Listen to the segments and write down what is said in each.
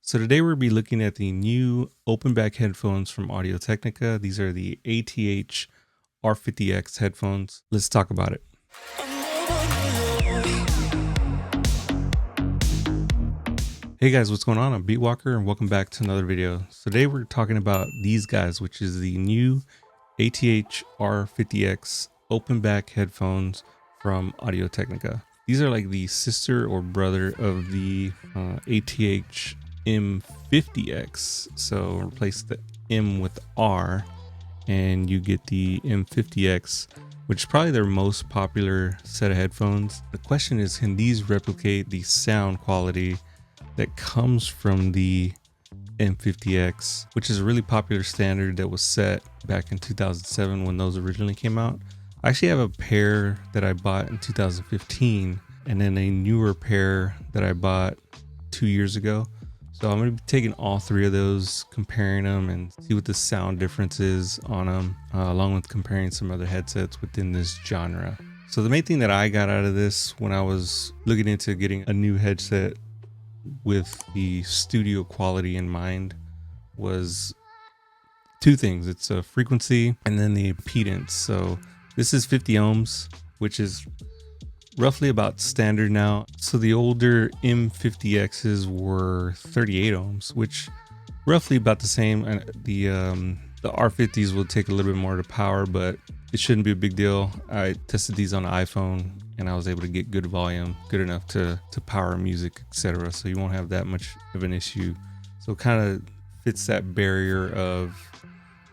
So today we'll be looking at the new open back headphones from Audio-Technica. These are the ATH-R50x headphones. Let's talk about it. Hey guys, what's going on? I'm Beatwalker and welcome back to another video. So today we're talking about these guys, which is the new ATH-R50x open back headphones from Audio-Technica. These are like the sister or brother of the ATH-M50x. So replace the M with R and you get the M50x, which is probably their most popular set of headphones. The question is, can these replicate the sound quality that comes from the M50x, which is a really popular standard that was set back in 2007 when those originally came out. I actually have a pair that I bought in 2015 and then a newer pair that I bought 2 years ago. So I'm going to be taking all three of those, comparing them and see what the sound difference is on them, along with comparing some other headsets within this genre. So the main thing that I got out of this when I was looking into getting a new headset with the studio quality in mind was two things. It's a frequency and then the impedance. So this is 50 ohms, which is roughly about standard now. So the older M50Xs were 38 ohms, which roughly about the same. And the R50s will take a little bit more to power, but it shouldn't be a big deal. I tested these on the iPhone and I was able to get good volume, good enough to power music, etc. So you won't have that much of an issue. So it kind of fits that barrier of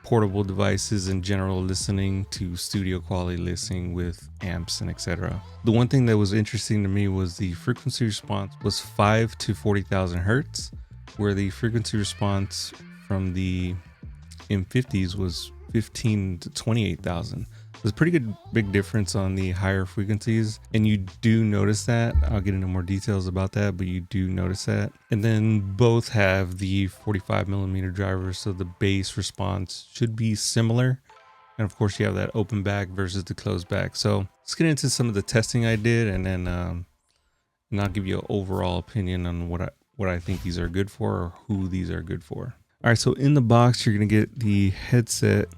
portable devices and general listening to studio quality listening with amps and etc. The one thing that was interesting to me was the frequency response was 5 to 40,000 hertz, where the frequency response from the M50s was 15 to 28,000. There's a pretty good big difference on the higher frequencies, and you do notice that. I'll get into more details about that, but you do notice that. And then both have the 45mm drivers, so the bass response should be similar. And of course you have that open back versus the closed back. So let's get into some of the testing I did, and then and I'll give you an overall opinion on what I think these are good for, or who these are good for. All right, so in the box you're gonna get the headset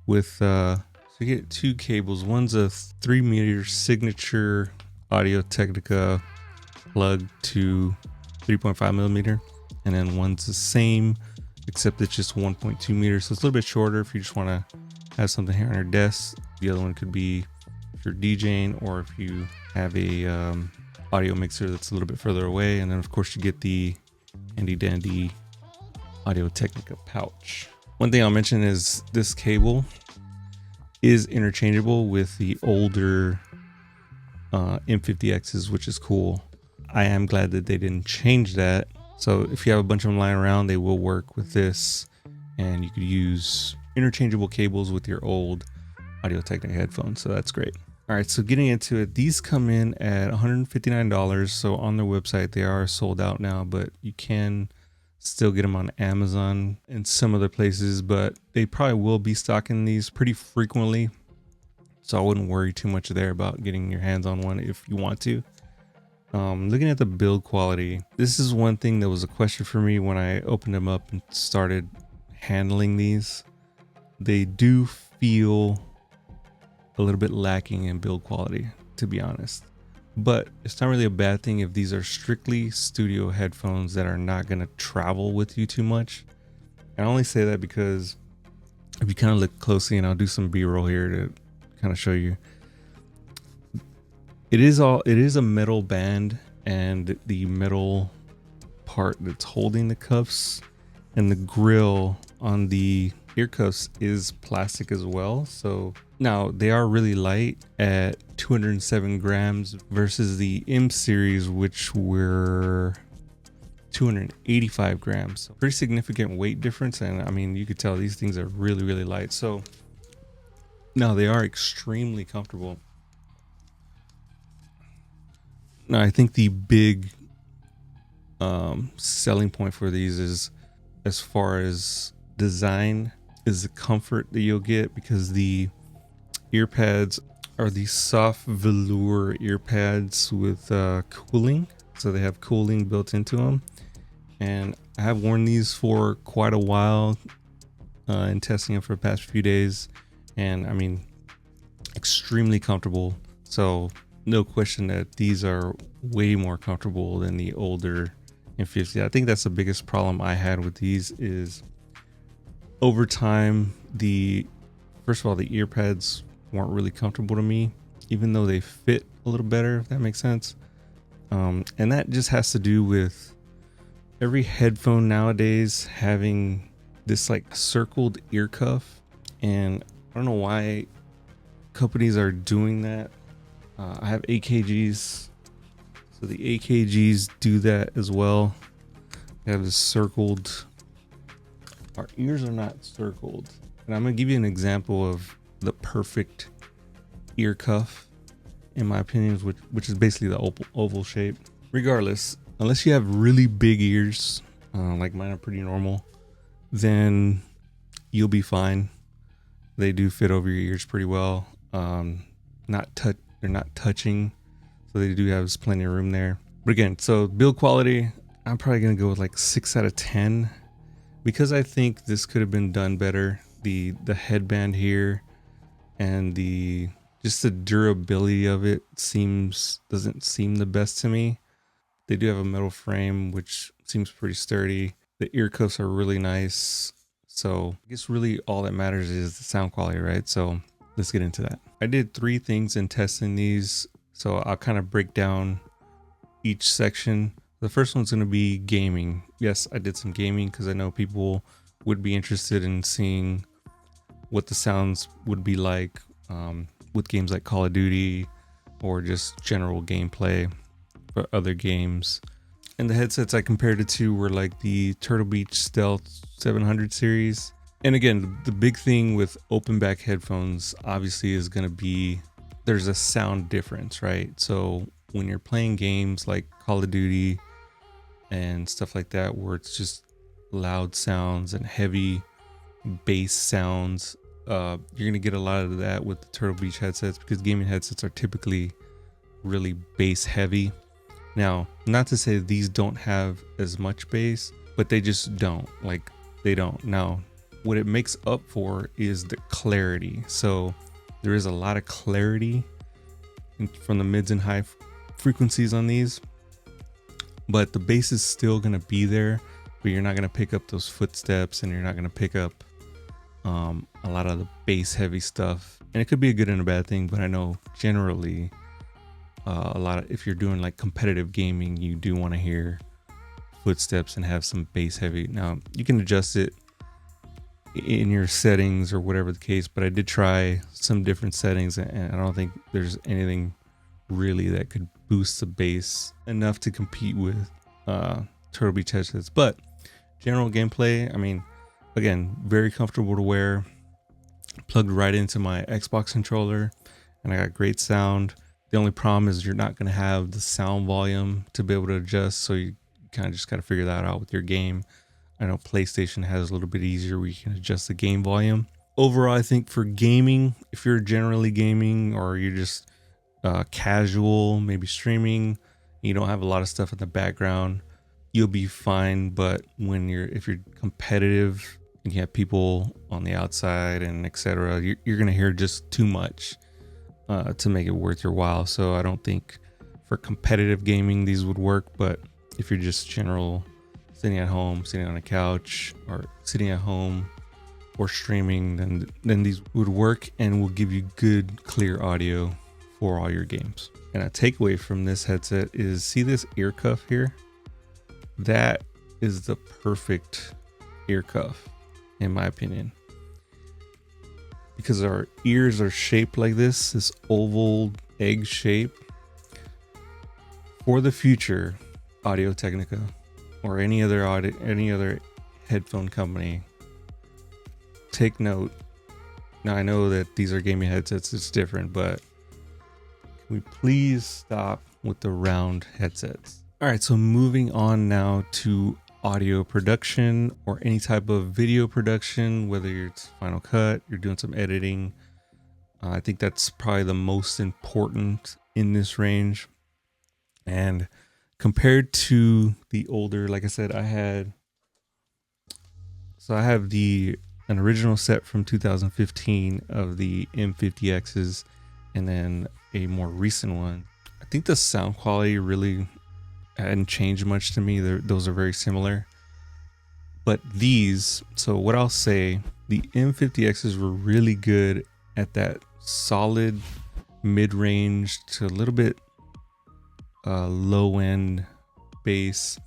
with so you get two cables. One's a 3-meter signature Audio-Technica plug to 3.5mm, and then one's the same except it's just 1.2 meters, so it's a little bit shorter if you just want to have something here on your desk. The other one could be if you're DJing or if you have a audio mixer that's a little bit further away. And then of course you get the handy dandy Audio-Technica pouch. One thing I'll mention is this cable is interchangeable with the older M50Xs, which is cool. I am glad that they didn't change that. So if you have a bunch of them lying around, they will work with this, and you could use interchangeable cables with your old Audio-Technica headphones. So that's great. All right, so getting into it, these come in at $159. So on their website, they are sold out now, but you can still get them on Amazon and some other places, but they probably will be stocking these pretty frequently. So I wouldn't worry too much there about getting your hands on one if you want to. Looking at the build quality, this is one thing that was a question for me when I opened them up and started handling these. They do feel a little bit lacking in build quality, to be honest. But it's not really a bad thing if these are strictly studio headphones that are not going to travel with you too much. And I only say that because if you kind of look closely, and I'll do some B-roll here to kind of show you, it is a metal band, and the metal part that's holding the cuffs and the grill on the ear cuffs is plastic as well. So now they are really light at 207 grams versus the M series, which were 285 grams. So pretty significant weight difference. And I mean, you could tell these things are really, really light. So now they are extremely comfortable. Now I think the big selling point for these is, as far as design, is the comfort that you'll get, because the ear pads are these soft velour ear pads with cooling. So they have cooling built into them, and I have worn these for quite a while and testing them for the past few days, and I mean, extremely comfortable. So no question that these are way more comfortable than the older M50. I think that's the biggest problem I had with these is over time, first of all, the ear pads weren't really comfortable to me, even though they fit a little better, if that makes sense. And that just has to do with every headphone nowadays having this like circled ear cuff, and I don't know why companies are doing that. I have AKGs, so the AKGs do that as well. They have this circled. Our ears are not circled, and I'm gonna give you an example of the perfect ear cuff, in my opinion, which is basically the oval shape. Regardless, unless you have really big ears, like mine are pretty normal, then you'll be fine. They do fit over your ears pretty well. They're not touching, so they do have plenty of room there. But again, so build quality, I'm probably gonna go with like 6 out of 10 because I think this could have been done better. The headband here and just the durability of it doesn't seem the best to me. They do have a metal frame, which seems pretty sturdy. The ear cuffs are really nice. So I guess really all that matters is the sound quality, right? So let's get into that. I did 3 things in testing these. So I'll kind of break down each section. The first one's going to be gaming. Yes, I did some gaming because I know people would be interested in seeing what the sounds would be like with games like Call of Duty or just general gameplay for other games. And the headsets I compared it to were like the Turtle Beach Stealth 700 series. And again, the big thing with open back headphones obviously is going to be there's a sound difference, right? So when you're playing games like Call of Duty and stuff like that, where it's just loud sounds and heavy bass sounds, you're going to get a lot of that with the Turtle Beach headsets because gaming headsets are typically really bass heavy. Now, not to say these don't have as much bass, but they just don't. Like, they don't. Now, what it makes up for is the clarity. So there is a lot of clarity from the mids and high frequencies on these, but the bass is still going to be there, but you're not going to pick up those footsteps and you're not going to pick up a lot of the bass heavy stuff. And it could be a good and a bad thing, but I know generally if you're doing like competitive gaming, you do want to hear footsteps and have some bass heavy. Now you can adjust it in your settings or whatever the case, but I did try some different settings and I don't think there's anything really that could boost the bass enough to compete with Turtle Beach headsets. But general gameplay, I mean, again, very comfortable to wear, plugged right into my Xbox controller, and I got great sound. The only problem is you're not going to have the sound volume to be able to adjust, so you kind of just got to figure that out with your game. I know PlayStation has a little bit easier where you can adjust the game volume. Overall, I think for gaming, if you're generally gaming or you're just casual, maybe streaming, you don't have a lot of stuff in the background, you'll be fine. But if you're competitive and you have people on the outside and etc., you're going to hear just too much to make it worth your while. So I don't think for competitive gaming these would work, but if you're just general sitting at home, sitting on a couch or sitting at home or streaming, then these would work and will give you good clear audio for all your games. And a takeaway from this headset is, see this ear cuff here? That is the perfect ear cuff in my opinion, because our ears are shaped like this oval egg shape. For the future, Audio-Technica or any other headphone company, take note. Now I know that these are gaming headsets, it's different, but can we please stop with the round headsets? All right, so moving on now to audio production or any type of video production, whether it's Final Cut, you're doing some editing. I think that's probably the most important in this range. And compared to the older, like I said, I had So I have an original set from 2015 of the M50Xs, and then a more recent one. I think the sound quality really hadn't changed much to me. Those are very similar. But these, so what I'll say, the M50Xs were really good at that solid mid-range to a little bit low-end bass,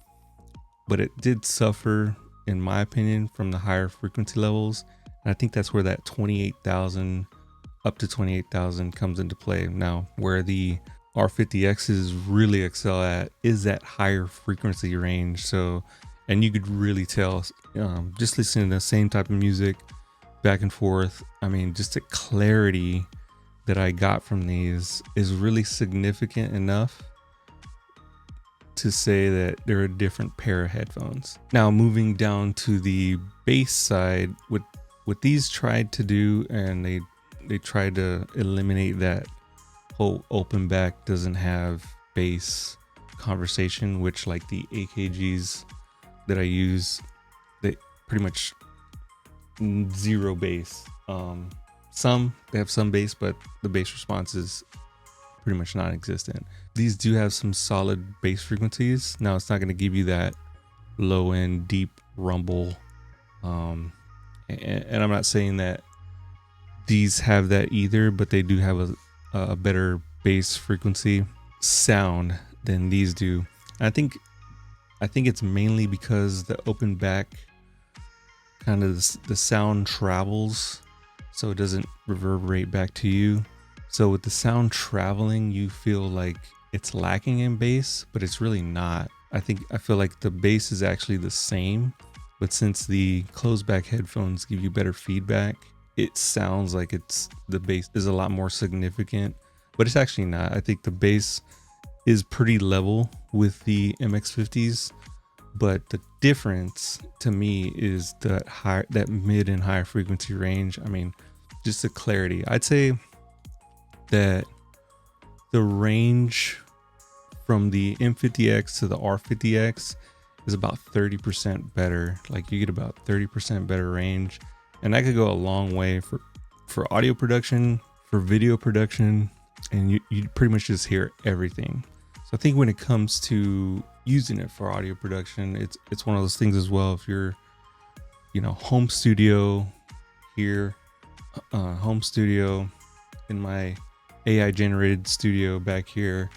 but it did suffer, in my opinion, from the higher frequency levels. And I think that's where that 28,000 up to 28,000 comes into play. Now, where the R50Xs really excel at is that higher frequency range. So, and you could really tell just listening to the same type of music back and forth. I mean, just the clarity that I got from these is really significant enough to say that they're a different pair of headphones. Now, moving down to the bass side, what these tried to do, and they tried to eliminate that whole open back doesn't have bass conversation, which like the AKGs that I use, they pretty much zero bass. They have some bass, but the bass response is pretty much non-existent. These do have some solid bass frequencies. Now it's not going to give you that low end deep rumble, and I'm not saying that these have that either, but they do have a better bass frequency sound than these do. I think it's mainly because the open back kind of the sound travels, so it doesn't reverberate back to you. So with the sound traveling, you feel like it's lacking in bass, but it's really not. I feel like the bass is actually the same, but since the closed back headphones give you better feedback, it sounds like the bass is a lot more significant, but it's actually not. I think the bass is pretty level with the MX50s, but the difference to me is that mid and high frequency range. I mean, just the clarity. I'd say that the range from the M50X to the R50X is about 30% better. Like you get about 30% better range, and that could go a long way for audio production, for video production, and you pretty much just hear everything. So I think when it comes to using it for audio production, it's one of those things as well. If you're, home studio here, home studio in my AI generated studio back here,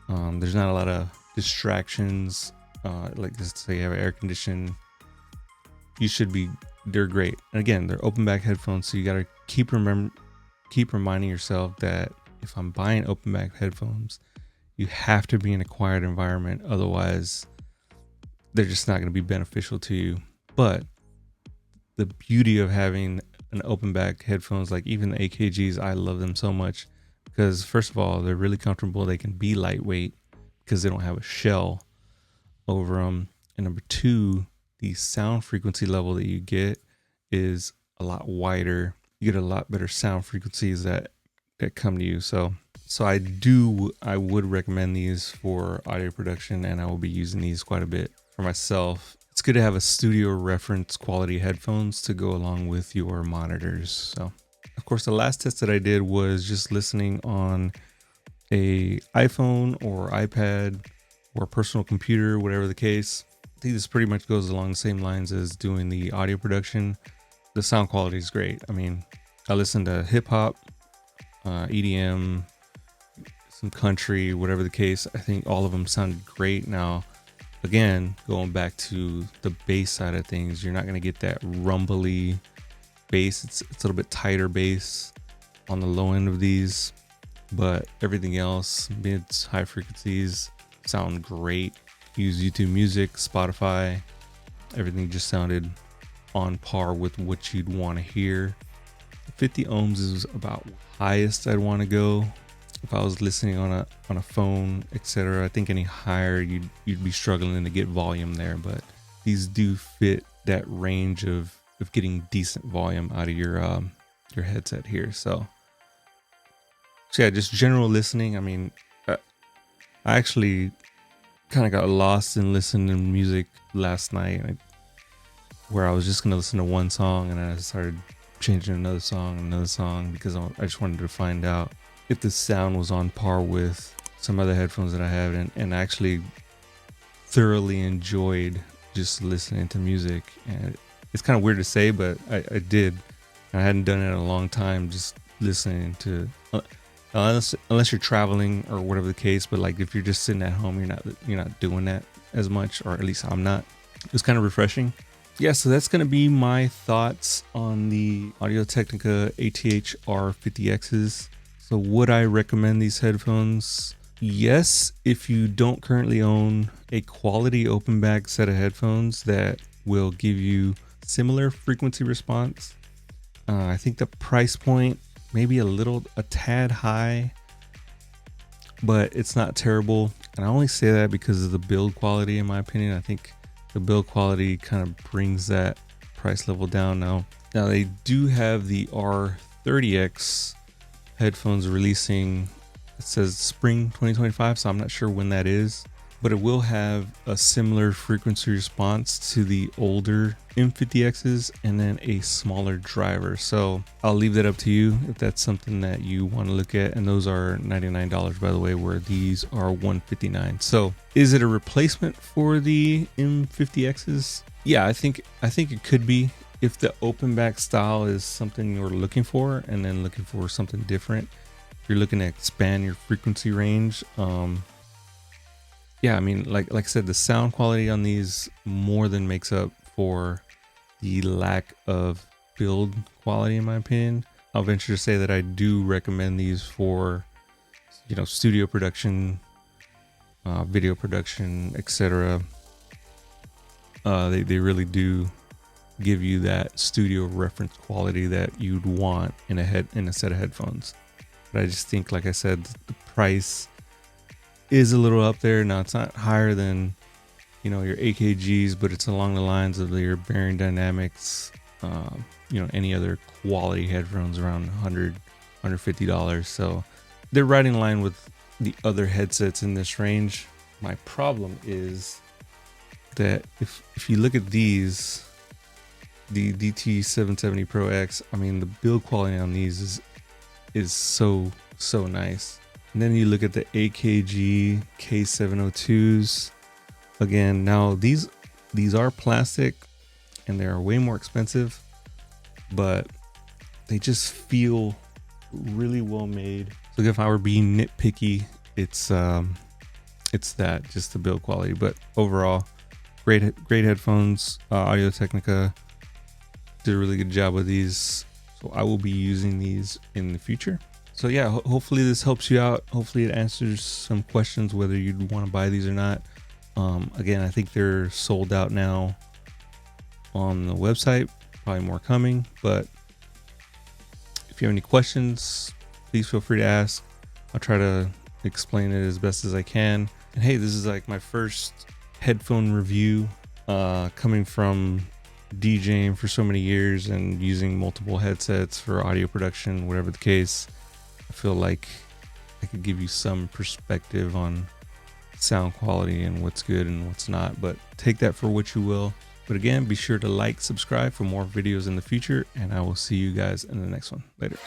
there's not a lot of distractions. Like let's say you have air conditioning, they're great. And again, they're open back headphones, so you got to keep reminding yourself that if I'm buying open back headphones, you have to be in a quiet environment, otherwise they're just not going to be beneficial to you. But the beauty of having an open back headphones, like even the AKGs, I love them so much because first of all, they're really comfortable. They can be lightweight because they don't have a shell over them. And number two, the sound frequency level that you get is a lot wider. You get a lot better sound frequencies that come to you. So I would recommend these for audio production, and I will be using these quite a bit for myself. It's good to have a studio reference quality headphones to go along with your monitors. So of course, the last test that I did was just listening on a iPhone or iPad or personal computer, whatever the case. I think this pretty much goes along the same lines as doing the audio production. The sound quality is great. I mean, I listened to hip hop, EDM, some country, whatever the case. I think all of them sounded great. Now, again, going back to the bass side of things, you're not going to get that rumbly bass. It's a little bit tighter bass on the low end of these, but everything else, mids, high frequencies, sound great. Use YouTube Music, Spotify, everything just sounded on par with what you'd want to hear. 50 ohms is about highest I'd want to go if I was listening on a phone, etc. I think any higher you'd be struggling to get volume there, but these do fit that range of getting decent volume out of your headset here. So yeah, just general listening. I mean, I actually kind of got lost in listening to music last night. I where I was just gonna listen to one song and then I started changing another song because I just wanted to find out if the sound was on par with some other headphones that I have, and I actually thoroughly enjoyed just listening to music. And it's kind of weird to say, but I did. I hadn't done it in a long time, just listening to unless you're traveling or whatever the case. But like if you're just sitting at home, you're not doing that as much, or at least I'm not. It was kind of refreshing. Yeah, so that's going to be my thoughts on the Audio-Technica ATH-R50x's. So would I recommend these headphones? Yes, if you don't currently own a quality open back set of headphones that will give you similar frequency response. I think the price point maybe a tad high, but it's not terrible. And I only say that because of the build quality, in my opinion. I think the build quality kind of brings that price level down now. Now they do have the R50x headphones releasing, it says spring 2025, so I'm not sure when that is, but it will have a similar frequency response to the older M50Xs and then a smaller driver. So I'll leave that up to you if that's something that you want to look at. And those are $99, by the way, where these are $159. So is it a replacement for the M50Xs? Yeah, I think it could be, if the open back style is something you're looking for, and then looking for something different. If you're looking to expand your frequency range, yeah, I mean, like I said, the sound quality on these more than makes up for the lack of build quality, in my opinion. I'll venture to say that I do recommend these for, studio production, video production, etc. They really do give you that studio reference quality that you'd want in a set of headphones. But I just think, like I said, the price is a little up there. Now it's not higher than your AKGs, but it's along the lines of your Bearing Dynamics, any other quality headphones around $150. So they're right in line with the other headsets in this range. My problem is that if you look at these, the DT770 Pro X, I mean, the build quality on these is so nice. And then you look at the AKG K702s. Again, now these are plastic and they are way more expensive, but they just feel really well made. So if I were being nitpicky, it's that, just the build quality. But overall, great headphones. Audio-Technica did a really good job with these, so I will be using these in the future. So yeah, hopefully this helps you out. Hopefully it answers some questions whether you'd want to buy these or not. Again, I think they're sold out now on the website, probably more coming, but if you have any questions, please feel free to ask. I'll try to explain it as best as I can. And hey, this is like my first headphone review, coming from DJing for so many years and using multiple headsets for audio production, whatever the case. I feel like I could give you some perspective on sound quality and what's good and what's not, but take that for what you will. But again, be sure to like, subscribe for more videos in the future, and I will see you guys in the next one. Later.